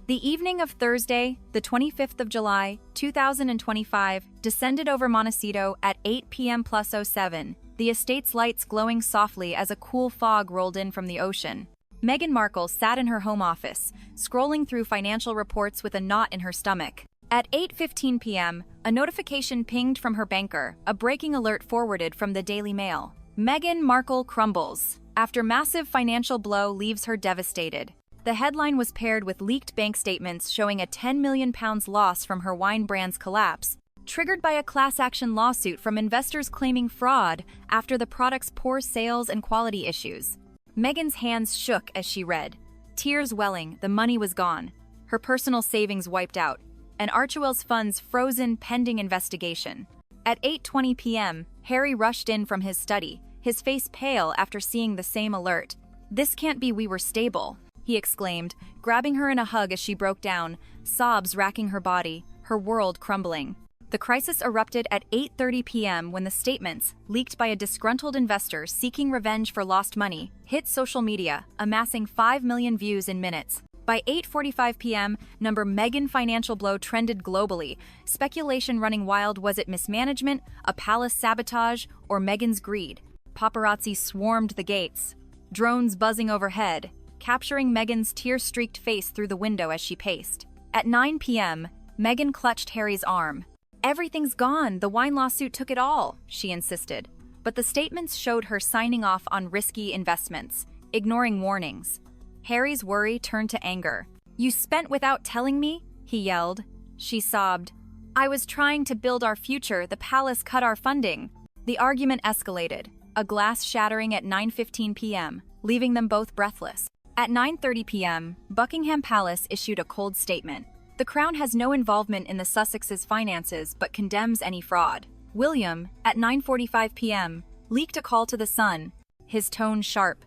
The evening of Thursday, the 25th of July, 2025, descended over Montecito at 8 p.m. plus 07, the estate's lights glowing softly as a cool fog rolled in from the ocean. Meghan Markle sat in her home office, scrolling through financial reports with a knot in her stomach. At 8:15 p.m., a notification pinged from her banker, a breaking alert forwarded from the Daily Mail. Meghan Markle crumbles after massive financial blow leaves her devastated. The headline was paired with leaked bank statements showing a £10 million loss from her wine brand's collapse, triggered by a class action lawsuit from investors claiming fraud after the product's poor sales and quality issues. Meghan's hands shook as she read. Tears welling, the money was gone. Her personal savings wiped out, and Archewell's funds frozen pending investigation. At 8:20 p.m., Harry rushed in from his study, his face pale after seeing the same alert. "This can't be, we were stable," he exclaimed, grabbing her in a hug as she broke down, sobs racking her body, her world crumbling. The crisis erupted at 8:30 p.m. when the statements, leaked by a disgruntled investor seeking revenge for lost money, hit social media, amassing 5 million views in minutes. By 8:45 p.m., number Meghan financial blow trended globally, speculation running wild. Was it mismanagement, a palace sabotage, or Meghan's greed? Paparazzi swarmed the gates, drones buzzing overhead, capturing Meghan's tear-streaked face through the window as she paced. At 9 p.m., Meghan clutched Harry's arm. "Everything's gone, the wine lawsuit took it all," she insisted. But the statements showed her signing off on risky investments, ignoring warnings. Harry's worry turned to anger. "You spent without telling me?" he yelled. She sobbed. "I was trying to build our future, the palace cut our funding." The argument escalated, a glass shattering at 9:15 p.m., leaving them both breathless. At 9:30 p.m., Buckingham Palace issued a cold statement. The Crown has no involvement in the Sussexes' finances but condemns any fraud. William, at 9:45 p.m., leaked a call to the Sun, his tone sharp.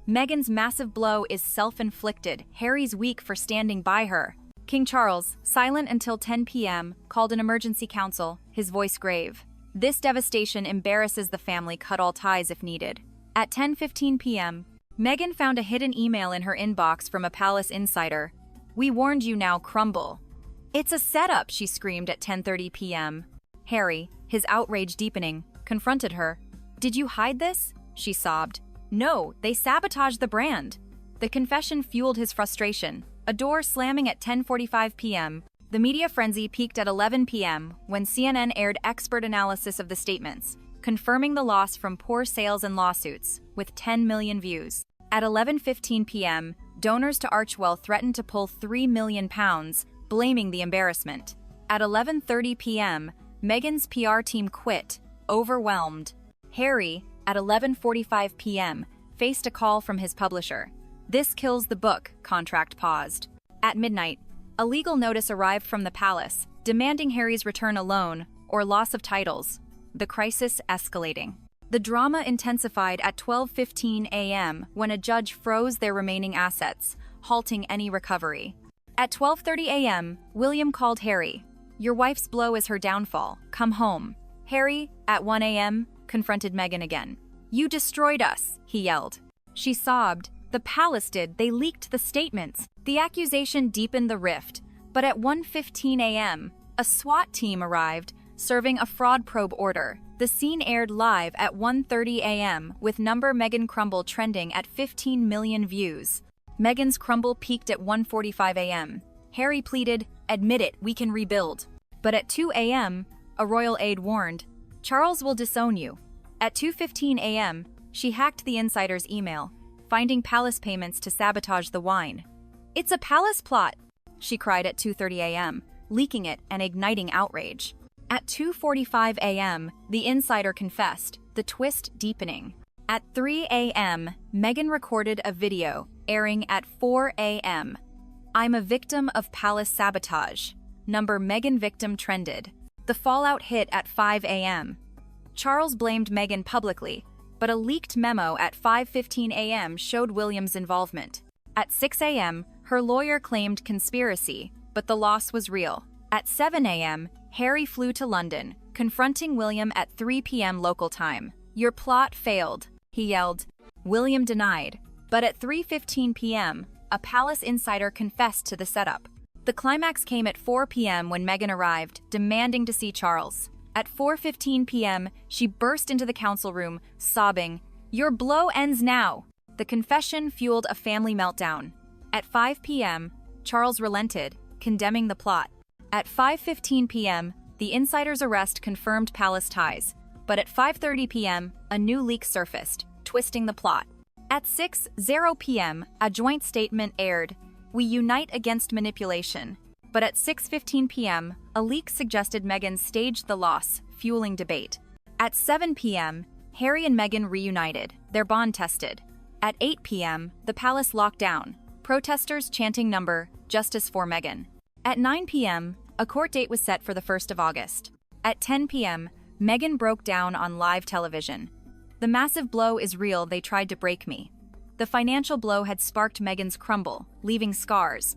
Meghan's massive blow is self-inflicted, Harry's weak for standing by her. King Charles, silent until 10 p.m., called an emergency council, his voice grave. This devastation embarrasses the family, cut all ties if needed. At 10:15 p.m., Meghan found a hidden email in her inbox from a palace insider. "We warned you, now crumble." "It's a setup," she screamed at 10:30 p.m. Harry, his outrage deepening, confronted her. "Did you hide this?" she sobbed. "No, they sabotaged the brand." The confession fueled his frustration. A door slamming at 10:45 p.m., the media frenzy peaked at 11 p.m. when CNN aired expert analysis of the statements, confirming the loss from poor sales and lawsuits, with 10 million views. At 11:15 p.m., donors to Archewell threatened to pull £3 million, blaming the embarrassment. At 11:30 p.m., Meghan's PR team quit, overwhelmed. Harry, at 11:45 p.m., faced a call from his publisher. "This kills the book," contract paused. At midnight, a legal notice arrived from the palace, demanding Harry's return alone or loss of titles, the crisis escalating. The drama intensified at 12:15 a.m. when a judge froze their remaining assets, halting any recovery. At 12:30 a.m., William called Harry. "Your wife's blow is her downfall. Come home." Harry, at 1 a.m., confronted Meghan again. "You destroyed us," he yelled. She sobbed. "The palace did, they leaked the statements." The accusation deepened the rift, but at 1:15 a.m., a SWAT team arrived, serving a fraud probe order. The scene aired live at 1:30 a.m., with number Meghan crumble trending at 15 million views. Meghan's crumble peaked at 1:45 a.m. Harry pleaded, "Admit it, we can rebuild." But at 2 a.m., a royal aide warned, "Charles will disown you." At 2:15 a.m., she hacked the insider's email, finding palace payments to sabotage the wine. "It's a palace plot," she cried at 2:30 a.m., leaking it and igniting outrage. At 2:45 a.m., the insider confessed, the twist deepening. At 3 a.m., Meghan recorded a video, airing at 4 a.m. "I'm a victim of palace sabotage." Number Meghan victim trended. The fallout hit at 5 a.m. Charles blamed Meghan publicly, but a leaked memo at 5:15 a.m. showed William's involvement. At 6 a.m., her lawyer claimed conspiracy, but the loss was real. At 7 a.m., Harry flew to London, confronting William at 3 p.m. local time. "Your plot failed," he yelled. William denied, but at 3:15 p.m., a palace insider confessed to the setup. The climax came at 4 p.m. when Meghan arrived, demanding to see Charles. At 4:15 p.m., she burst into the council room, sobbing, "Your blow ends now!" The confession fueled a family meltdown. At 5 p.m., Charles relented, condemning the plot. At 5:15 p.m., the insider's arrest confirmed palace ties, but at 5:30 p.m., a new leak surfaced, twisting the plot. At 6:00 p.m., a joint statement aired, "We unite against manipulation." But at 6:15 p.m., a leak suggested Meghan staged the loss, fueling debate. At 7 p.m., Harry and Meghan reunited, their bond tested. At 8 p.m., the palace locked down, protesters chanting number, "Justice for Meghan." At 9 p.m., a court date was set for the 1st of August. At 10 p.m., Meghan broke down on live television. "The massive blow is real, they tried to break me." The financial blow had sparked Meghan's crumble, leaving scars.